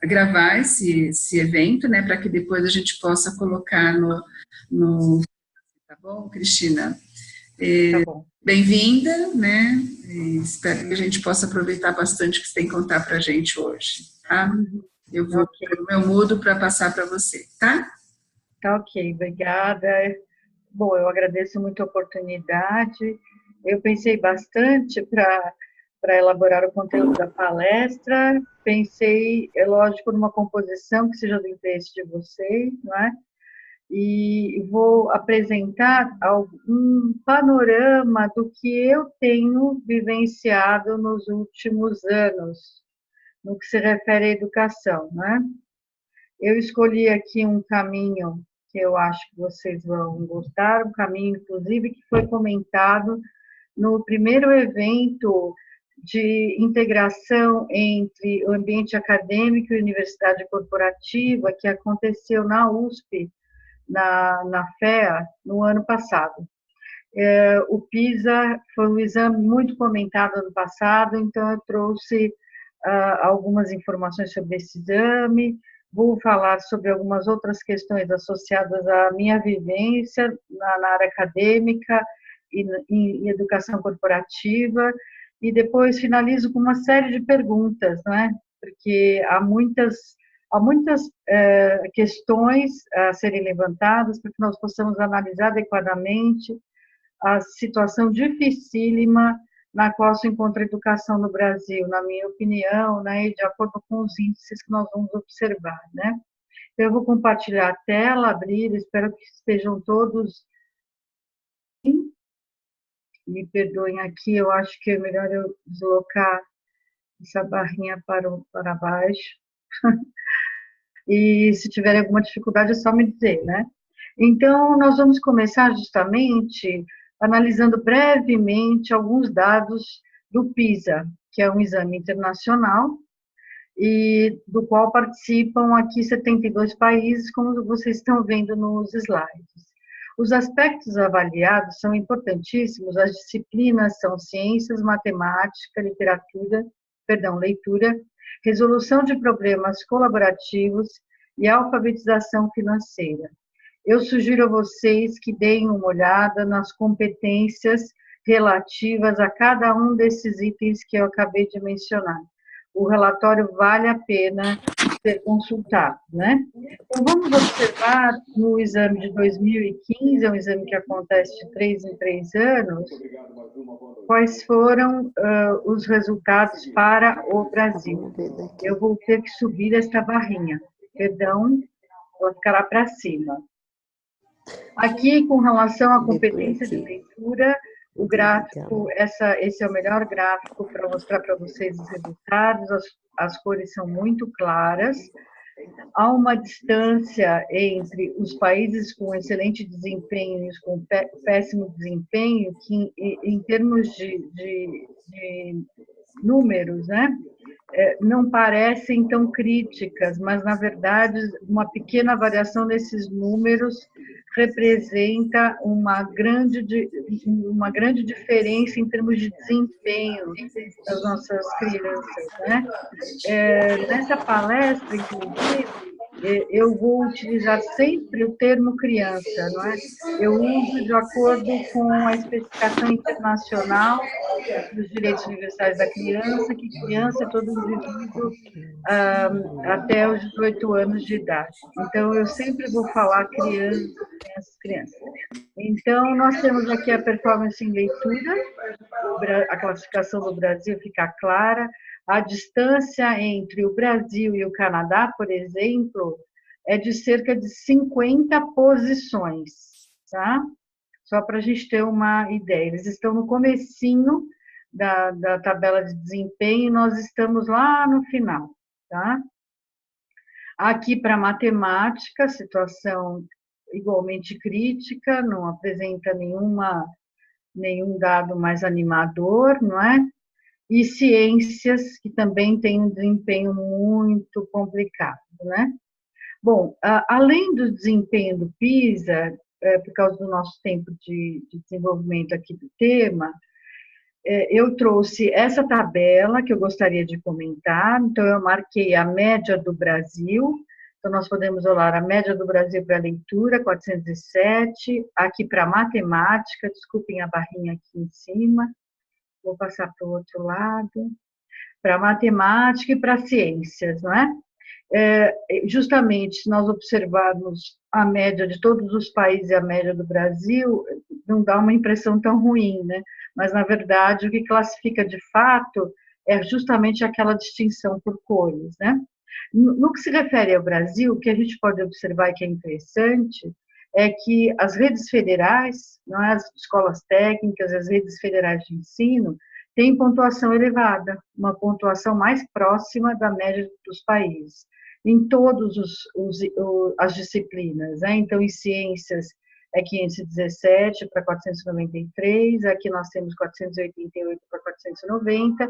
gravar esse evento, né, para que depois a gente possa colocar no tá bom, Cristina? Tá bom. Bem-vinda, né? E espero que a gente possa aproveitar bastante o que você tem que contar para a gente hoje, tá? Uhum. Eu vou Ok, pôr o meu mudo para passar para você, tá? tá ok, obrigada. Bom, eu agradeço muito a oportunidade. Eu pensei bastante para elaborar o conteúdo da palestra. Pensei, é lógico, numa composição que seja do interesse de vocês, não é? E vou apresentar um panorama do que eu tenho vivenciado nos últimos anos, no que se refere à educação, né? Eu escolhi aqui um caminho que eu acho que vocês vão gostar, um caminho, inclusive, que foi comentado no primeiro evento de integração entre o ambiente acadêmico e universidade corporativa, que aconteceu na USP, na FEA, no ano passado. O PISA foi um exame muito comentado ano passado, então eu trouxe algumas informações sobre esse exame, vou falar sobre algumas outras questões associadas à minha vivência na área acadêmica e em educação corporativa, e depois finalizo com uma série de perguntas, né? Porque há muitas questões a serem levantadas para que nós possamos analisar adequadamente a situação dificílima na qual se encontra a educação no Brasil, na minha opinião, né, e de acordo com os índices que nós vamos observar, né. Eu vou compartilhar a tela, abrir, espero que estejam todos. Me perdoem aqui, eu acho que é melhor eu deslocar essa barrinha para baixo. E se tiver alguma dificuldade, é só me dizer, né? Então, nós vamos começar justamente analisando brevemente alguns dados do PISA, que é um exame internacional, e do qual participam aqui 72 países, como vocês estão vendo nos slides. Os aspectos avaliados são importantíssimos, as disciplinas são ciências, matemática, leitura, resolução de problemas colaborativos e alfabetização financeira. Eu sugiro a vocês que deem uma olhada nas competências relativas a cada um desses itens que eu acabei de mencionar. O relatório vale a pena ser consultado, né? Então, vamos observar no exame de 2015, é um exame que acontece de 3 em 3 anos, quais foram os resultados para o Brasil. Eu vou ter que subir esta barrinha, perdão, ela ficará para cima. Aqui, com relação à competência de leitura, o gráfico, esse é o melhor gráfico para mostrar para vocês os resultados, as cores são muito claras. Há uma distância entre os países com excelente desempenho e os com péssimo desempenho, que em termos de números, né, não parecem tão críticas, mas, na verdade, uma pequena variação desses números representa uma grande diferença em termos de desempenho das nossas crianças, né? Nessa palestra, inclusive, eu vou utilizar sempre o termo criança, não é? Eu uso de acordo com a especificação internacional dos direitos universais da criança, que criança é todo indivíduo até os 18 anos de idade. Então, eu sempre vou falar crianças, crianças, crianças. Então, nós temos aqui a performance em leitura, a classificação do Brasil fica clara, a distância entre o Brasil e o Canadá, por exemplo, é de cerca de 50 posições, tá? Só para a gente ter uma ideia. Eles estão no comecinho da tabela de desempenho, nós estamos lá no final, tá? Aqui para matemática, situação igualmente crítica, não apresenta nenhum dado mais animador, não é? E ciências, que também tem um desempenho muito complicado, né? Bom, além do desempenho do PISA, por causa do nosso tempo de desenvolvimento aqui do tema, eu trouxe essa tabela que eu gostaria de comentar, então eu marquei a média do Brasil, então nós podemos olhar a média do Brasil para leitura, 407, aqui para matemática, desculpem a barrinha aqui em cima, vou passar para o outro lado, para matemática e para ciências, não é? Justamente, se nós observarmos a média de todos os países e a média do Brasil, não dá uma impressão tão ruim, né? Mas, na verdade, o que classifica de fato é justamente aquela distinção por cores, né? No que se refere ao Brasil, o que a gente pode observar e que é interessante é que as redes federais, não é, as escolas técnicas, as redes federais de ensino, têm pontuação elevada, uma pontuação mais próxima da média dos países, em todas as disciplinas, né? Então, em ciências é 517 para 493, aqui nós temos 488 para 490,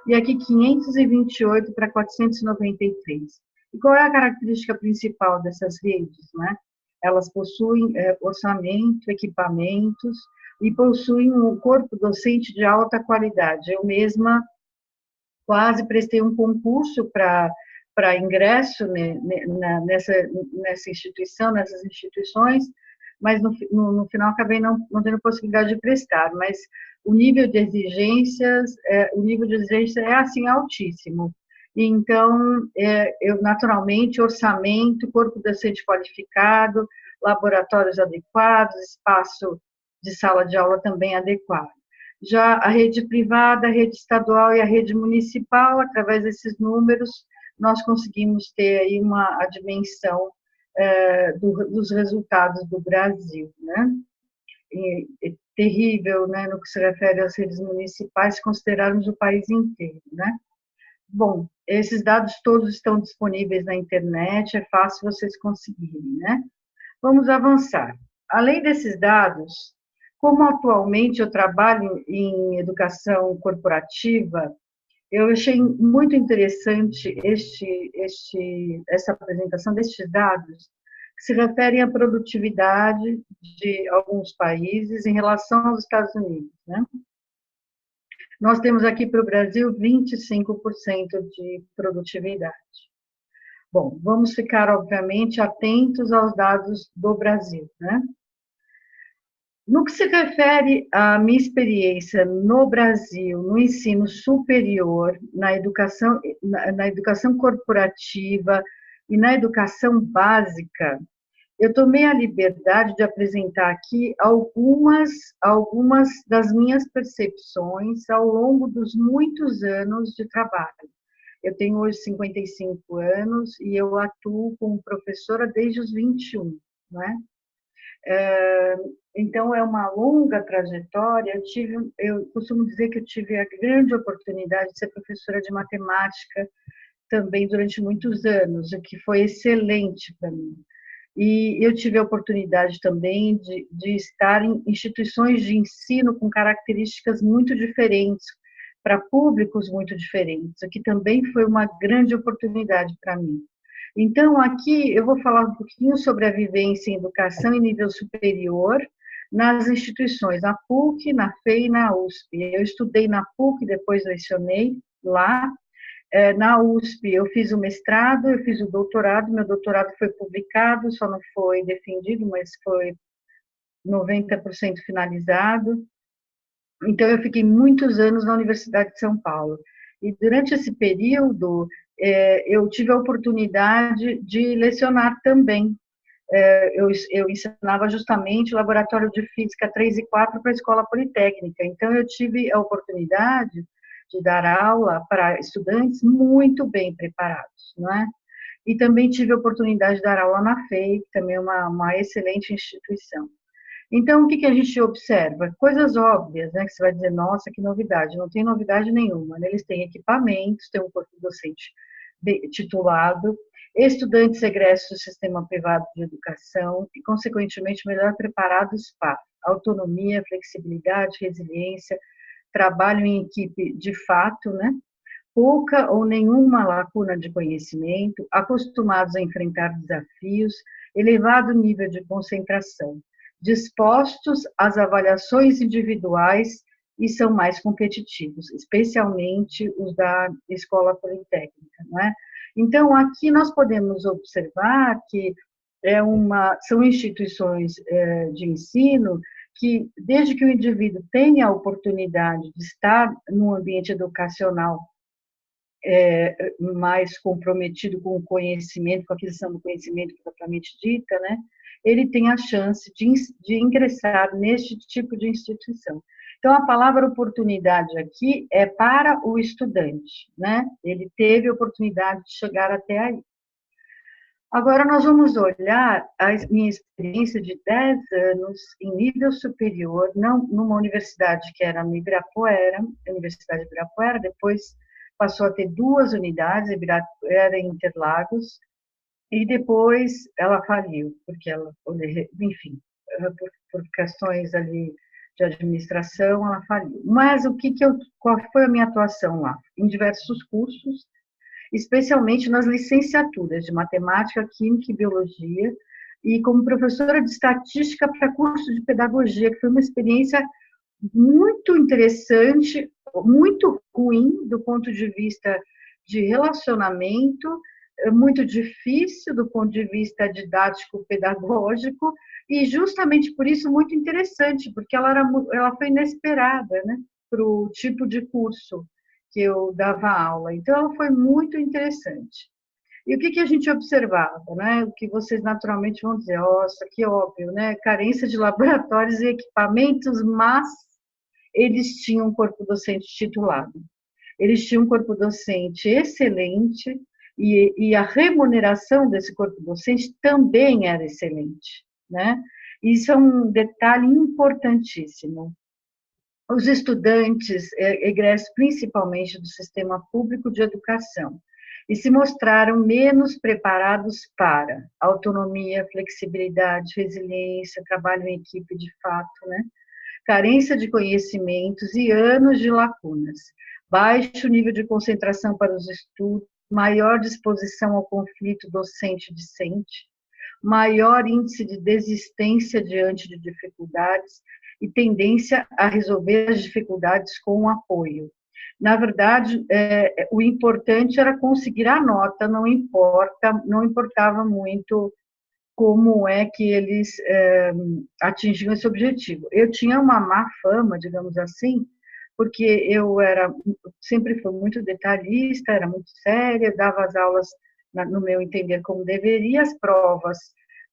e aqui 528 para 493. E qual é a característica principal dessas redes, né? Elas possuem orçamento, equipamentos, e possuem um corpo docente de alta qualidade. Eu mesma quase prestei um concurso para ingresso nessa instituição, nessas instituições, mas no final acabei não tendo possibilidade de prestar, mas o nível de exigências, é assim, altíssimo. Então, eu naturalmente, orçamento, corpo docente qualificado, laboratórios adequados, espaço de sala de aula também adequado. Já a rede privada, a rede estadual e a rede municipal, através desses números, nós conseguimos ter aí a dimensão dos resultados do Brasil, né? É terrível, né, no que se refere às redes municipais, se considerarmos o país inteiro, né? Bom, esses dados todos estão disponíveis na internet, é fácil vocês conseguirem, né? Vamos avançar. Além desses dados, como atualmente eu trabalho em educação corporativa, eu achei muito interessante essa apresentação destes dados, que se referem à produtividade de alguns países em relação aos Estados Unidos, né? Nós temos aqui para o Brasil 25% de produtividade. Bom, vamos ficar, obviamente, atentos aos dados do Brasil, né? No que se refere à minha experiência no Brasil, no ensino superior, na educação corporativa e na educação básica, eu tomei a liberdade de apresentar aqui algumas das minhas percepções ao longo dos muitos anos de trabalho. Eu tenho hoje 55 anos e eu atuo como professora desde os 21, não é? Então, é uma longa trajetória. Eu costumo dizer que eu tive a grande oportunidade de ser professora de matemática também durante muitos anos, o que foi excelente para mim. E eu tive a oportunidade também de estar em instituições de ensino com características muito diferentes, para públicos muito diferentes, o que também foi uma grande oportunidade para mim. Então, aqui eu vou falar um pouquinho sobre a vivência em educação em nível superior nas instituições, na PUC, na FEI e na USP. Eu estudei na PUC, depois lecionei lá. Na USP, eu fiz o mestrado, eu fiz o doutorado, meu doutorado foi publicado, só não foi defendido, mas foi 90% finalizado. Então, eu fiquei muitos anos na Universidade de São Paulo. E durante esse período, eu tive a oportunidade de lecionar também. Eu ensinava justamente o Laboratório de Física 3 e 4 para a Escola Politécnica. Então, eu tive a oportunidade de dar aula para estudantes muito bem preparados, não é? E também tive a oportunidade de dar aula na FEI, que também é uma excelente instituição. Então, o que a gente observa? Coisas óbvias, né? Que você vai dizer, nossa, que novidade. Não tem novidade nenhuma, né? Eles têm equipamentos, têm um corpo docente titulado, estudantes egressos do sistema privado de educação e, consequentemente, melhor preparados para autonomia, flexibilidade, resiliência, trabalho em equipe de fato, né? Pouca ou nenhuma lacuna de conhecimento, acostumados a enfrentar desafios, elevado nível de concentração, dispostos às avaliações individuais e são mais competitivos, especialmente os da escola politécnica, não é? Então, aqui nós podemos observar que são instituições de ensino que, desde que o indivíduo tenha a oportunidade de estar num ambiente educacional mais comprometido com o conhecimento, com a aquisição do conhecimento propriamente dita, né, ele tem a chance de ingressar neste tipo de instituição. Então, a palavra oportunidade aqui é para o estudante, né? Ele teve a oportunidade de chegar até aí. Agora, nós vamos olhar a minha experiência de 10 anos em nível superior, não numa universidade que era no Ibirapuera, a Universidade de Ibirapuera, depois passou a ter 2 unidades, Ibirapuera e Interlagos, e depois ela faliu, porque ela, enfim, por questões ali de administração, ela faliu. Mas qual foi a minha atuação lá? Em diversos cursos, especialmente nas licenciaturas de matemática, química e biologia, e como professora de estatística para curso de pedagogia, que foi uma experiência muito interessante, muito ruim do ponto de vista de relacionamento, muito difícil do ponto de vista didático-pedagógico, e justamente por isso muito interessante, porque ela foi inesperada, né, para o tipo de curso que eu dava aula. Então, ela foi muito interessante. E o que a gente observava, né? O que vocês naturalmente vão dizer, nossa, que óbvio, né? Carência de laboratórios e equipamentos, mas eles tinham um corpo docente titulado. Eles tinham um corpo docente excelente e a remuneração desse corpo docente também era excelente, né? Isso é um detalhe importantíssimo. Os estudantes egressam principalmente do sistema público de educação e se mostraram menos preparados para autonomia, flexibilidade, resiliência, trabalho em equipe de fato, né? Carência de conhecimentos e anos de lacunas, baixo nível de concentração para os estudos, maior disposição ao conflito docente-discente, maior índice de desistência diante de dificuldades e tendência a resolver as dificuldades com apoio. Na verdade, o importante era conseguir a nota, não importava muito como é que eles atingiam esse objetivo. Eu tinha uma má fama, digamos assim, porque sempre fui muito detalhista, era muito séria, dava as aulas, no meu entender, como deveria, as provas,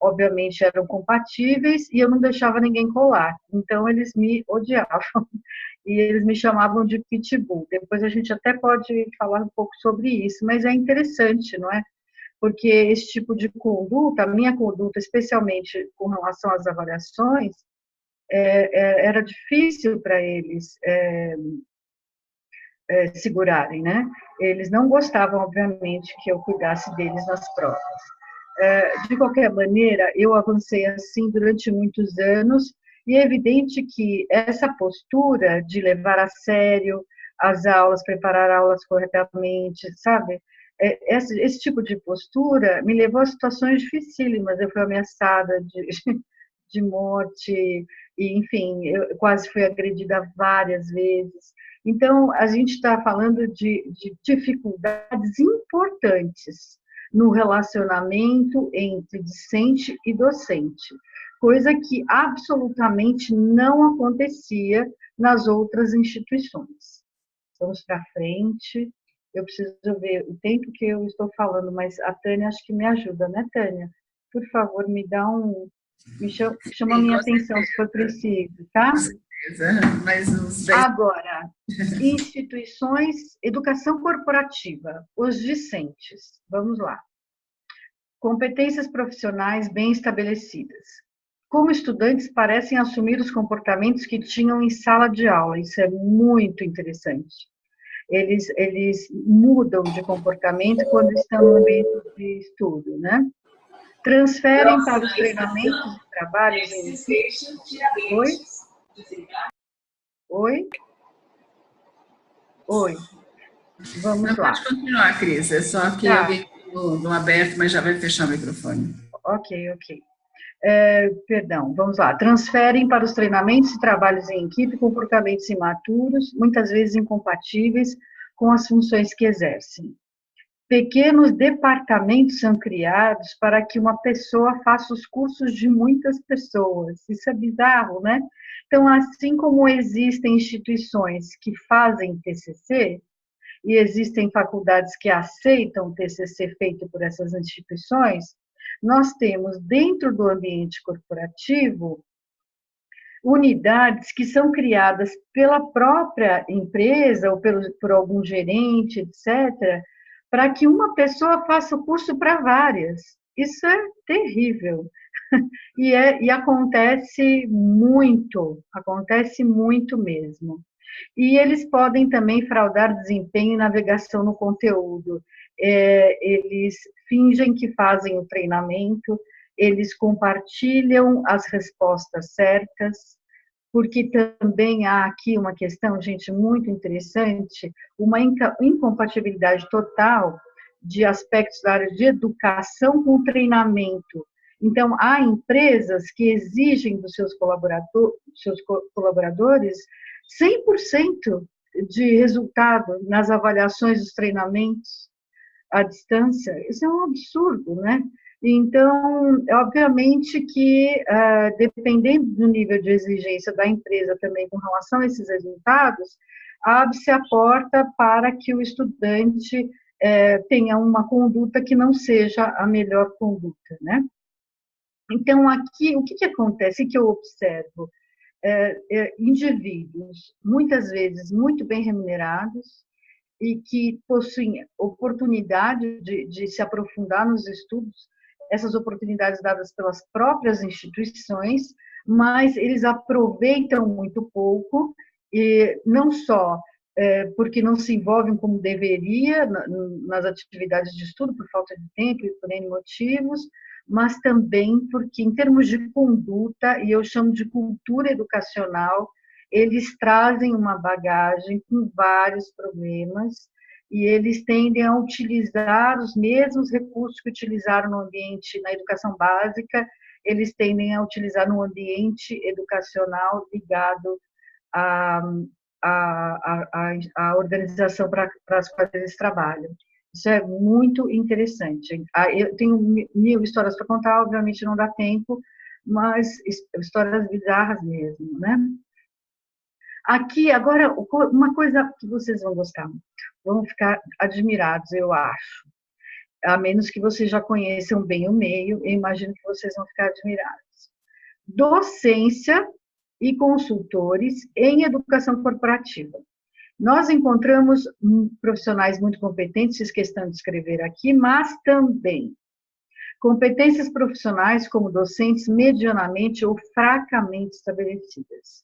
obviamente, eram compatíveis e eu não deixava ninguém colar. Então, eles me odiavam e eles me chamavam de pitbull. Depois a gente até pode falar um pouco sobre isso, mas é interessante, não é? Porque esse tipo de conduta, a minha conduta, especialmente com relação às avaliações, era difícil para eles segurarem, né? Eles não gostavam, obviamente, que eu cuidasse deles nas provas. De qualquer maneira, eu avancei assim durante muitos anos, e é evidente que essa postura de levar a sério as aulas, preparar aulas corretamente, sabe? Esse tipo de postura me levou a situações dificílimas. Eu fui ameaçada de morte, e, enfim, eu quase fui agredida várias vezes. Então, a gente está falando de dificuldades importantes no relacionamento entre discente e docente, coisa que absolutamente não acontecia nas outras instituições. Vamos para frente. Eu preciso ver o tempo que eu estou falando, mas a Tânia acho que me ajuda, né, Tânia? Por favor, chama a minha atenção se for preciso, tá? Com certeza, mais uns 10... Agora, instituições, educação corporativa, os discentes, vamos lá. Competências profissionais bem estabelecidas. Como estudantes parecem assumir os comportamentos que tinham em sala de aula, isso é muito interessante. Eles mudam de comportamento quando estão no ambiente de estudo, né? Transferem para os treinamentos e trabalhos em equipe. Oi? Oi? Oi. Vamos lá. Pode continuar, Cris. É só que alguém no aberto, mas já vai fechar o microfone. Ok. Perdão, vamos lá. Transferem para os treinamentos e trabalhos em equipe comportamentos imaturos, muitas vezes incompatíveis com as funções que exercem. Pequenos departamentos são criados para que uma pessoa faça os cursos de muitas pessoas. Isso é bizarro, né? Então, assim como existem instituições que fazem TCC, e existem faculdades que aceitam o TCC feito por essas instituições, nós temos dentro do ambiente corporativo unidades que são criadas pela própria empresa ou por algum gerente, etc., para que uma pessoa faça o curso para várias. Isso é terrível. E acontece muito mesmo. E eles podem também fraudar desempenho e navegação no conteúdo. Eles fingem que fazem o treinamento, eles compartilham as respostas certas, porque também há aqui uma questão, gente, muito interessante, uma incompatibilidade total de aspectos da área de educação com treinamento. Então, há empresas que exigem dos seus colaboradores 100% de resultado nas avaliações dos treinamentos à distância. Isso é um absurdo, né? Então, obviamente que, dependendo do nível de exigência da empresa também com relação a esses resultados, abre-se a porta para que o estudante tenha uma conduta que não seja a melhor conduta, né? Então, aqui, o que acontece, que eu observo? Indivíduos, muitas vezes, muito bem remunerados, e que possuem oportunidade de se aprofundar nos estudos, essas oportunidades dadas pelas próprias instituições, mas eles aproveitam muito pouco, e não só porque não se envolvem como deveria nas atividades de estudo, por falta de tempo e por N motivos, mas também porque, em termos de conduta, e eu chamo de cultura educacional, eles trazem uma bagagem com vários problemas, e eles tendem a utilizar os mesmos recursos que utilizaram no ambiente, na educação básica, eles tendem a utilizar no ambiente educacional ligado à organização para as quais eles trabalham. Isso é muito interessante. Eu tenho 1000 histórias para contar, obviamente não dá tempo, mas histórias bizarras mesmo, né? Aqui, agora, uma coisa que vocês vão gostar muito, vão ficar admirados, eu acho. A menos que vocês já conheçam bem o meio, eu imagino que vocês vão ficar admirados. Docência e consultores em educação corporativa. Nós encontramos profissionais muito competentes, fiz questão de escrever aqui, mas também competências profissionais como docentes medianamente ou fracamente estabelecidas.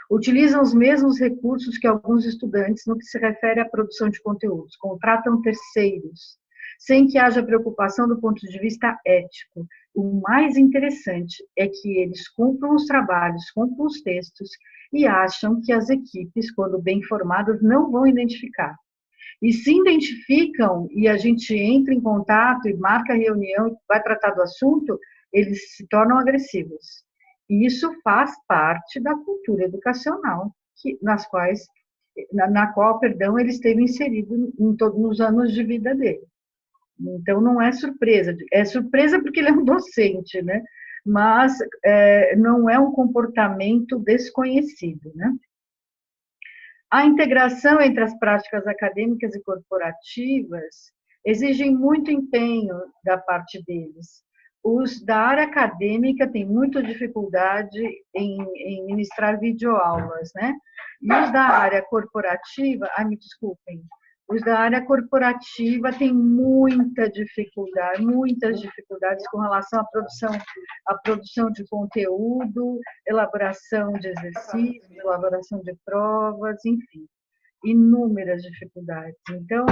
Utilizam os mesmos recursos que alguns estudantes no que se refere à produção de conteúdos, contratam terceiros, sem que haja preocupação do ponto de vista ético. O mais interessante é que eles cumpram os trabalhos, cumpram os textos e acham que as equipes, quando bem formadas, não vão identificar. E se identificam e a gente entra em contato e marca a reunião e vai tratar do assunto, eles se tornam agressivos. E isso faz parte da cultura educacional, na qual, ele esteve inserido em todos os anos de vida dele. Então, não é surpresa. É surpresa porque ele é um docente, né? Mas não é um comportamento desconhecido, né? A integração entre as práticas acadêmicas e corporativas exigem muito empenho da parte deles. Os da área acadêmica têm muita dificuldade em ministrar videoaulas, né? E os da área corporativa, me desculpem, os da área corporativa têm muitas dificuldades com relação à produção de conteúdo, elaboração de exercícios, elaboração de provas, enfim, inúmeras dificuldades. Então,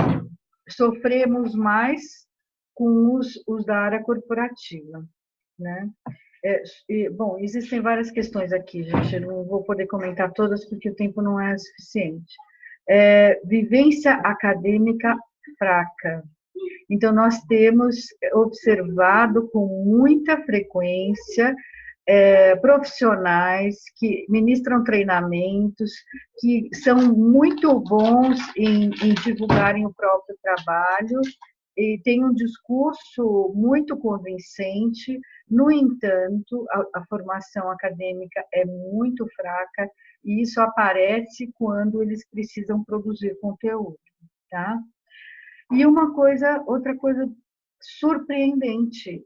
sofremos mais com os da área corporativa, né? Bom, existem várias questões aqui, gente, eu não vou poder comentar todas porque o tempo não é suficiente. Vivência acadêmica fraca. Então, nós temos observado com muita frequência profissionais que ministram treinamentos, que são muito bons em divulgarem o próprio trabalho e tem um discurso muito convincente. No entanto, a formação acadêmica é muito fraca e isso aparece quando eles precisam produzir conteúdo, tá? E outra coisa surpreendente,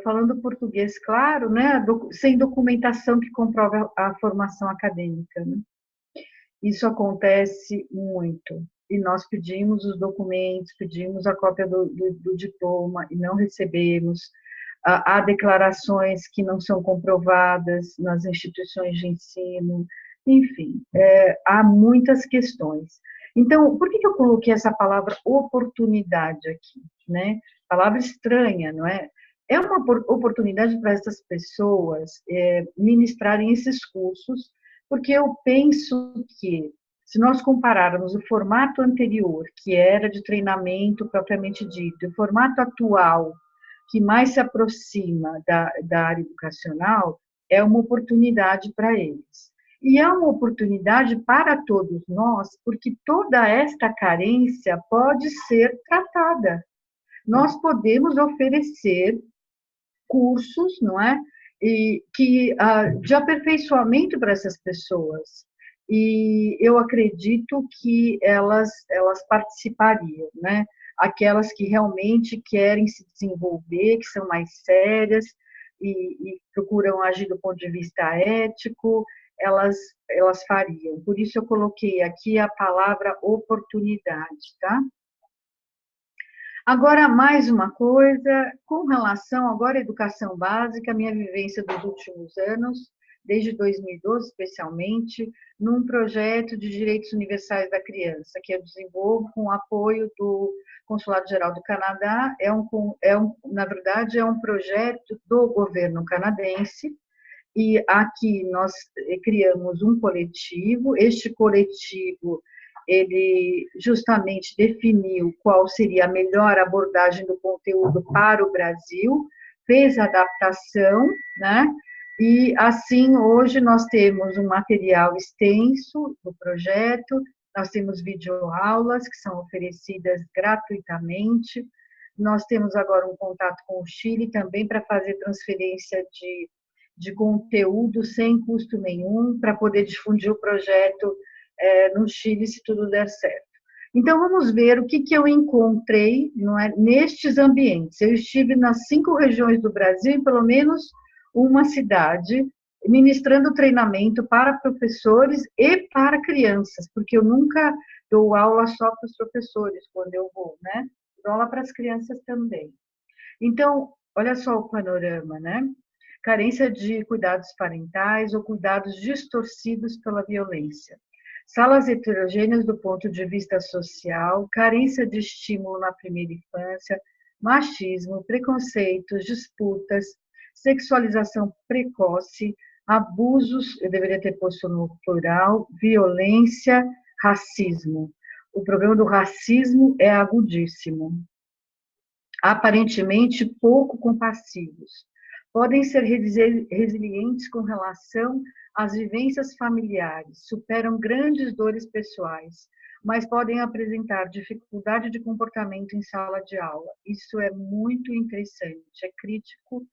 falando português claro, né, sem documentação que comprove a formação acadêmica, né? Isso acontece muito. E nós pedimos os documentos, pedimos a cópia do diploma e não recebemos. Há declarações que não são comprovadas nas instituições de ensino. Enfim, há muitas questões. Então, por que eu coloquei essa palavra oportunidade aqui, né? Palavra estranha, não é? É uma oportunidade para essas pessoas ministrarem esses cursos, porque eu penso que, se nós compararmos o formato anterior, que era de treinamento propriamente dito, e o formato atual, que mais se aproxima da área educacional, é uma oportunidade para eles. E é uma oportunidade para todos nós, porque toda esta carência pode ser tratada. Nós podemos oferecer cursos, não é? De aperfeiçoamento para essas pessoas. E eu acredito que elas participariam, né? Aquelas que realmente querem se desenvolver, que são mais sérias e procuram agir do ponto de vista ético, elas fariam. Por isso eu coloquei aqui a palavra oportunidade, tá? Agora, mais uma coisa, com relação agora à educação básica, minha vivência dos últimos anos, desde 2012 especialmente, num projeto de direitos universais da criança, que eu desenvolvo com o apoio do Consulado Geral do Canadá, na verdade, é um projeto do governo canadense, e aqui nós criamos um coletivo, este coletivo ele justamente definiu qual seria a melhor abordagem do conteúdo para o Brasil, fez a adaptação, né? E assim hoje nós temos um material extenso do projeto, nós temos videoaulas que são oferecidas gratuitamente, nós temos agora um contato com o Chile também para fazer transferência de conteúdo sem custo nenhum, para poder difundir o projeto no Chile, se tudo der certo. Então, vamos ver o que eu encontrei, não é, nestes ambientes. Eu estive nas 5 regiões do Brasil, em pelo menos uma cidade, ministrando treinamento para professores e para crianças, porque eu nunca dou aula só para os professores, quando eu vou, né? Dou aula para as crianças também. Então, olha só o panorama, né? Carência de cuidados parentais ou cuidados distorcidos pela violência. Salas heterogêneas do ponto de vista social, carência de estímulo na primeira infância, machismo, preconceitos, disputas, sexualização precoce, abusos, eu deveria ter posto no plural, violência, racismo. O problema do racismo é agudíssimo. Aparentemente pouco compassivos. Podem ser resilientes com relação às vivências familiares, superam grandes dores pessoais, mas podem apresentar dificuldade de comportamento em sala de aula. Isso é muito interessante, é crítico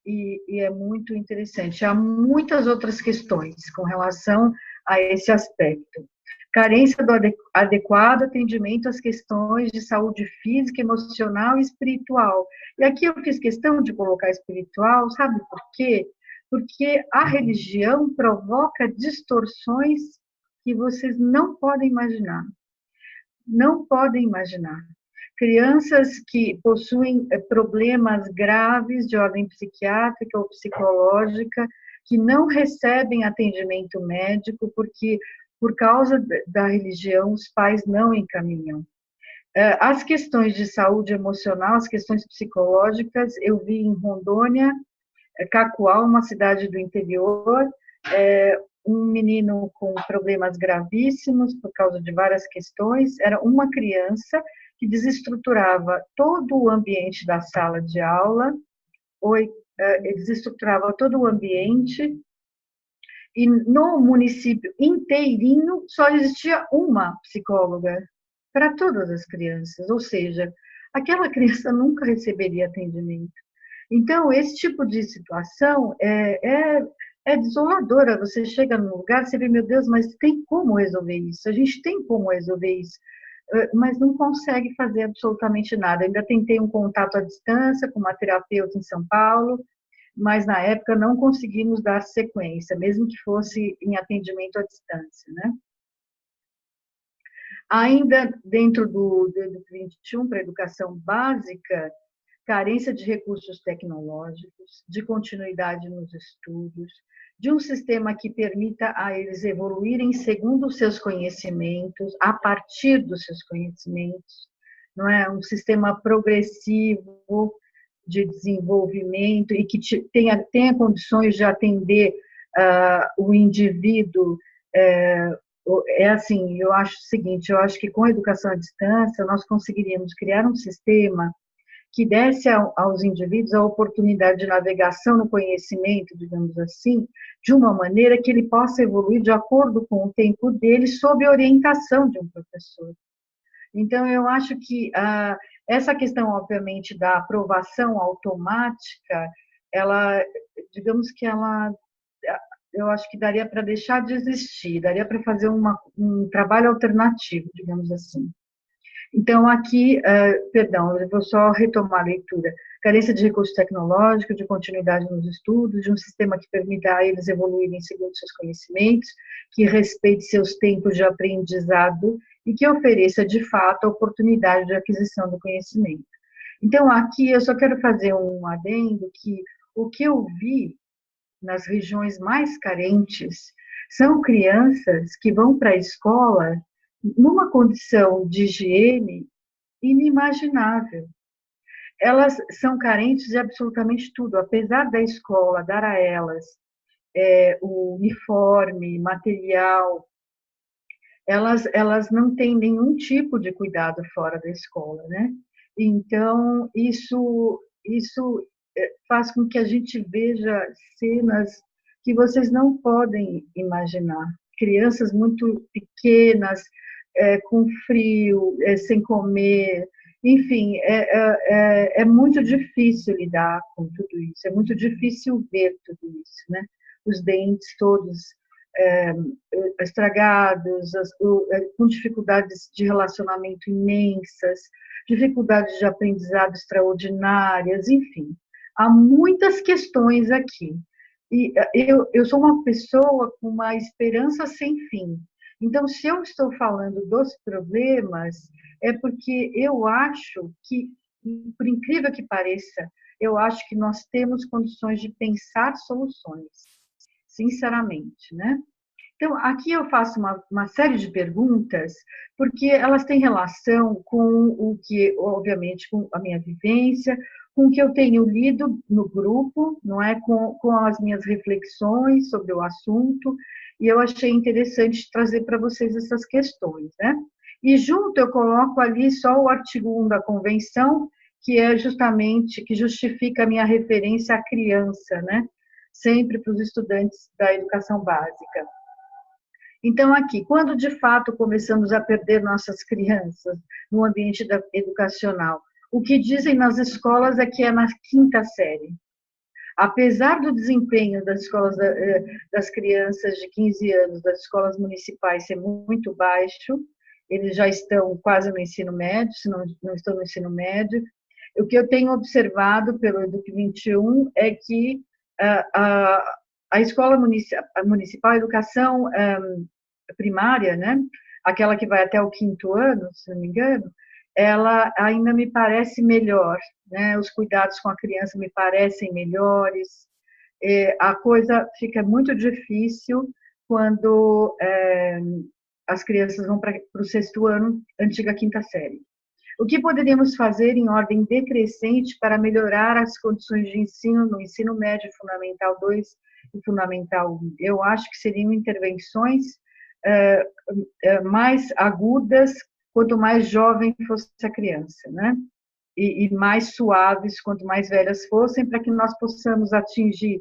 e é muito interessante. Há muitas outras questões com relação a esse aspecto. Carência do adequado atendimento às questões de saúde física, emocional e espiritual. E aqui eu fiz questão de colocar espiritual, sabe por quê? Porque a religião provoca distorções que vocês não podem imaginar. Não podem imaginar. Crianças que possuem problemas graves de ordem psiquiátrica ou psicológica, que não recebem atendimento médico porque por causa da religião, os pais não encaminham. As questões de saúde emocional, as questões psicológicas, eu vi em Rondônia, Cacoal, uma cidade do interior, um menino com problemas gravíssimos por causa de várias questões, era uma criança que desestruturava todo o ambiente da sala de aula. Oi, eles estruturavam todo o ambiente, e no município inteirinho só existia uma psicóloga para todas as crianças, ou seja, aquela criança nunca receberia atendimento. Então, esse tipo de situação é desoladora. Você chega num lugar, você vê, meu Deus, mas tem como resolver isso? A gente tem como resolver isso, mas não consegue fazer absolutamente nada. Ainda tentei um contato à distância com uma terapeuta em São Paulo, mas na época não conseguimos dar sequência, mesmo que fosse em atendimento à distância, né? Ainda dentro do 21 para a educação básica, carência de recursos tecnológicos, de continuidade nos estudos, de um sistema que permita a eles evoluírem segundo os seus conhecimentos, a partir dos seus conhecimentos, não é? Um sistema progressivo de desenvolvimento e que tenha condições de atender o indivíduo. É assim, eu acho o seguinte, eu acho que com a educação à distância nós conseguiríamos criar um sistema que desse aos indivíduos a oportunidade de navegação no conhecimento, digamos assim, de uma maneira que ele possa evoluir de acordo com o tempo dele, sob orientação de um professor. Então, eu acho que essa questão, obviamente, da aprovação automática, ela, digamos que ela, eu acho que daria para deixar de existir, daria para fazer um trabalho alternativo, digamos assim. Então, aqui, perdão, eu vou só retomar a leitura. Carência de recursos tecnológicos, de continuidade nos estudos, de um sistema que permita a eles evoluírem segundo seus conhecimentos, que respeite seus tempos de aprendizado e que ofereça, de fato, a oportunidade de aquisição do conhecimento. Então, aqui eu só quero fazer um adendo que o que eu vi nas regiões mais carentes são crianças que vão para a escola numa condição de higiene inimaginável. Elas são carentes de absolutamente tudo, apesar da escola dar a elas o uniforme, material, elas não têm nenhum tipo de cuidado fora da escola, né? Então, isso faz com que a gente veja cenas que vocês não podem imaginar. Crianças muito pequenas, com frio, sem comer, enfim, é muito difícil lidar com tudo isso, é muito difícil ver tudo isso, né? Os dentes todos estragados, com dificuldades de relacionamento imensas, dificuldades de aprendizado extraordinárias, enfim. Há muitas questões aqui. E eu sou uma pessoa com uma esperança sem fim. Então, se eu estou falando dos problemas, é porque eu acho que, por incrível que pareça, eu acho que nós temos condições de pensar soluções, sinceramente, né? Então, aqui eu faço uma série de perguntas, porque elas têm relação com o que, obviamente, com a minha vivência, com o que eu tenho lido no grupo, não é? Com as minhas reflexões sobre o assunto, e eu achei interessante trazer para vocês essas questões, né? E junto eu coloco ali só o artigo 1 da Convenção, que é justamente, que justifica a minha referência à criança, né? Sempre para os estudantes da educação básica. Então, aqui, quando de fato começamos a perder nossas crianças no ambiente educacional, o que dizem nas escolas é que é na quinta série. Apesar do desempenho das escolas das crianças de 15 anos, das escolas municipais ser muito baixo, eles já estão quase no ensino médio, se não estão no ensino médio. O que eu tenho observado pelo Educ 21 é que a escola municipal, a educação primária, né, aquela que vai até o quinto ano, se não me engano, ela ainda me parece melhor, né, os cuidados com a criança me parecem melhores, a coisa fica muito difícil quando as crianças vão para o sexto ano, antiga quinta série. O que poderíamos fazer em ordem decrescente para melhorar as condições de ensino no ensino médio, Fundamental 2 e Fundamental 1? Eu acho que seriam intervenções mais agudas, quanto mais jovem fosse a criança, né? e mais suaves, quanto mais velhas fossem, para que nós possamos atingir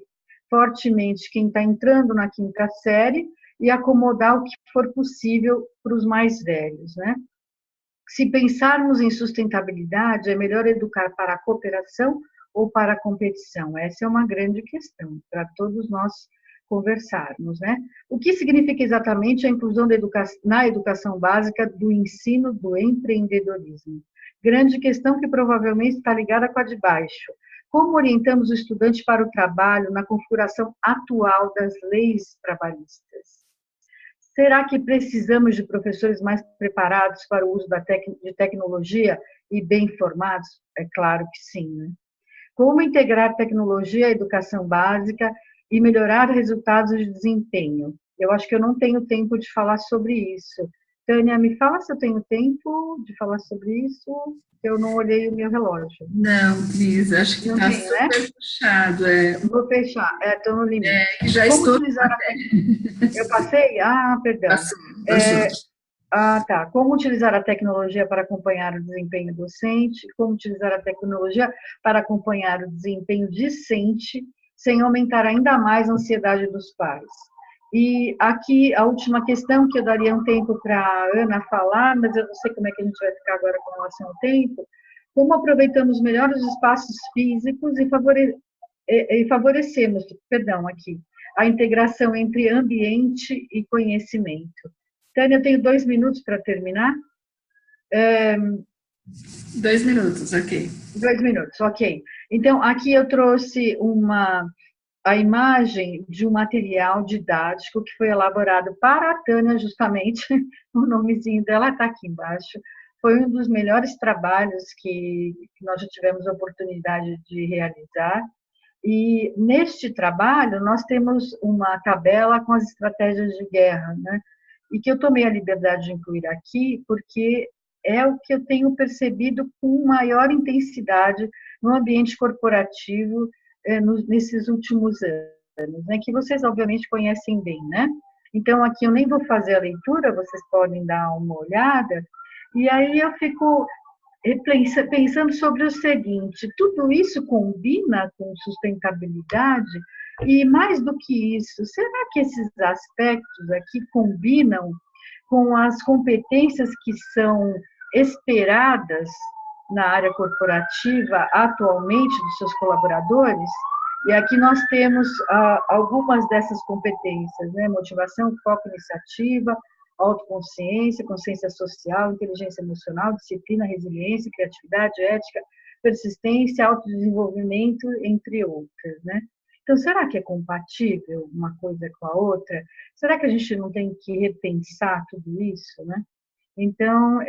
fortemente quem está entrando na quinta série e acomodar o que for possível para os mais velhos, né? Se pensarmos em sustentabilidade, é melhor educar para a cooperação ou para a competição? Essa é uma grande questão para todos nós conversarmos, né? O que significa exatamente a inclusão na educação básica do ensino do empreendedorismo? Grande questão que provavelmente está ligada com a de baixo. Como orientamos o estudante para o trabalho na configuração atual das leis trabalhistas? Será que precisamos de professores mais preparados para o uso de tecnologia e bem formados? É claro que sim, né? Como integrar tecnologia à educação básica e melhorar resultados de desempenho? Eu acho que eu não tenho tempo de falar sobre isso. Tânia, me fala se eu tenho tempo de falar sobre isso. Eu não olhei o meu relógio. Não, Cris, acho que está super, né? Puxado. Vou fechar, estou no limite. Que já Como estou... utilizar a tecnologia? Eu passei? Ah, perdão. Passou. Tá. Como utilizar a tecnologia para acompanhar o desempenho docente? Como utilizar a tecnologia para acompanhar o desempenho discente, sem aumentar ainda mais a ansiedade dos pais? E aqui, a última questão, que eu daria um tempo para a Ana falar, mas eu não sei como é que a gente vai ficar agora com relação ao tempo. Como aproveitamos melhor os espaços físicos e favorecemos, aqui, a integração entre ambiente e conhecimento? Tânia, eu tenho 2 minutos para terminar. 2 minutos, ok. 2 minutos, ok. Então, aqui eu trouxe a imagem de um material didático que foi elaborado para a Tânia, justamente, o nomezinho dela está aqui embaixo. Foi um dos melhores trabalhos que nós já tivemos a oportunidade de realizar. E neste trabalho, nós temos uma tabela com as estratégias de guerra, né? E que eu tomei a liberdade de incluir aqui, porque é o que eu tenho percebido com maior intensidade no ambiente corporativo nesses últimos anos, né? Que vocês, obviamente, conhecem bem, né? Então, aqui eu nem vou fazer a leitura, vocês podem dar uma olhada, e aí eu fico pensando sobre o seguinte: tudo isso combina com sustentabilidade? E mais do que isso, será que esses aspectos aqui combinam com as competências que são esperadas na área corporativa atualmente dos seus colaboradores? E aqui nós temos algumas dessas competências, né? Motivação, foco, iniciativa, autoconsciência, consciência social, inteligência emocional, disciplina, resiliência, criatividade, ética, persistência, autodesenvolvimento, entre outras, né? Então, será que é compatível uma coisa com a outra? Será que a gente não tem que repensar tudo isso, né? Então,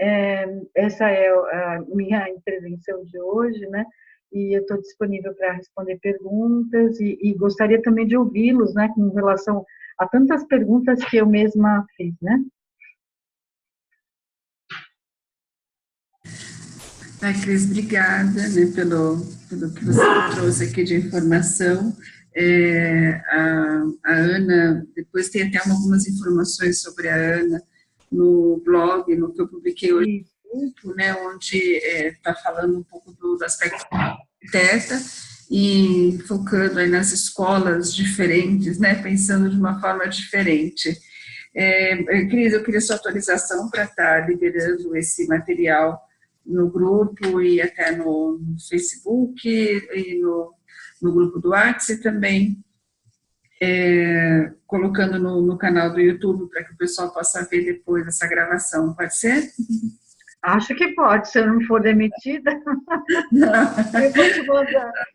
essa é a minha intervenção de hoje, né? E eu estou disponível para responder perguntas e gostaria também de ouvi-los, né? Com relação a tantas perguntas que eu mesma fiz, né? Cris, obrigada, né, pelo que você trouxe aqui de informação. A Ana, depois tem até algumas informações sobre a Ana no blog, no que eu publiquei hoje no grupo, né, onde está falando um pouco do aspecto arquiteta e focando aí nas escolas diferentes, né, pensando de uma forma diferente. Cris, eu queria sua atualização para estar liberando esse material no grupo e até no Facebook e no grupo do WhatsApp também, colocando no canal do YouTube para que o pessoal possa ver depois essa gravação, pode ser? Acho que pode, se eu não for demitida. Eu vou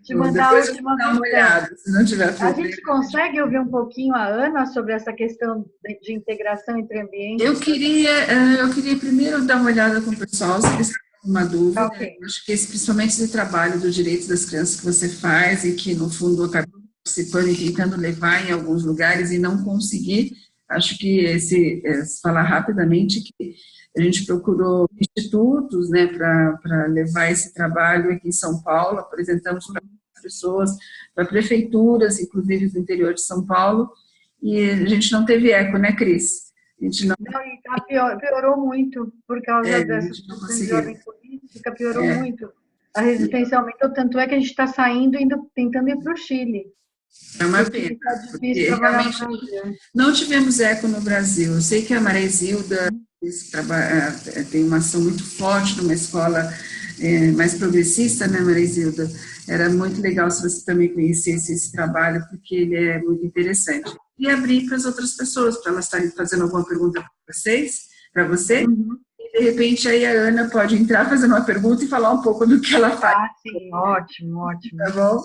te mandar depois a última uma olhada, se não tiver problema. A gente consegue ouvir um pouquinho a Ana sobre essa questão de integração entre ambientes? Eu queria primeiro dar uma olhada com o pessoal, se eles têm alguma dúvida. Okay. Acho que principalmente esse trabalho do direito das crianças que você faz e que, no fundo, acabou participando e tentando levar em alguns lugares e não conseguir. Acho que falar rapidamente que a gente procurou institutos, né, para levar esse trabalho aqui em São Paulo, apresentamos para pessoas, para prefeituras, inclusive do interior de São Paulo, e a gente não teve eco, né, Cris? A gente não... piorou muito, por causa dessa de ordem política, piorou muito. A resistência aumentou, tanto é que a gente está saindo e tentando ir para o Chile. É uma Porque pena, está porque difícil trabalhar no realmente Brasil. não tivemos eco no Brasil. Eu sei que a Marizilda tem uma ação muito forte numa escola mais progressista, né, Marizilda? Era muito legal se você também conhecesse esse trabalho, porque ele é muito interessante. E abrir para as outras pessoas, para elas estarem fazendo alguma pergunta para você, Uhum. e de repente aí a Ana pode entrar fazendo uma pergunta e falar um pouco do que ela faz, Ah, sim, ótimo, ótimo. tá bom?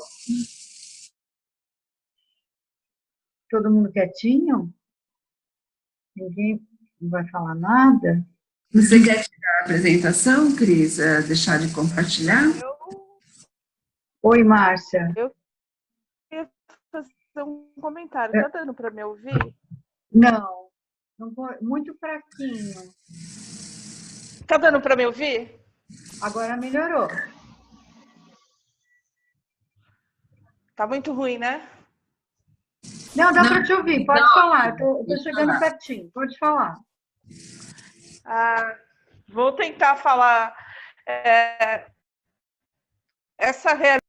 Todo mundo quietinho? Ninguém vai falar nada? Você quer tirar a apresentação, Cris? Deixar de compartilhar? Oi, Márcia. Eu queria fazer um comentário. Tá dando para me ouvir? Não, muito fraquinho. Tá dando para me ouvir? Agora melhorou. Tá muito ruim, né? Não, dá para te ouvir, pode Não, falar. Tô pode chegando falar. pertinho, pode falar. Vou tentar falar. Essa realidade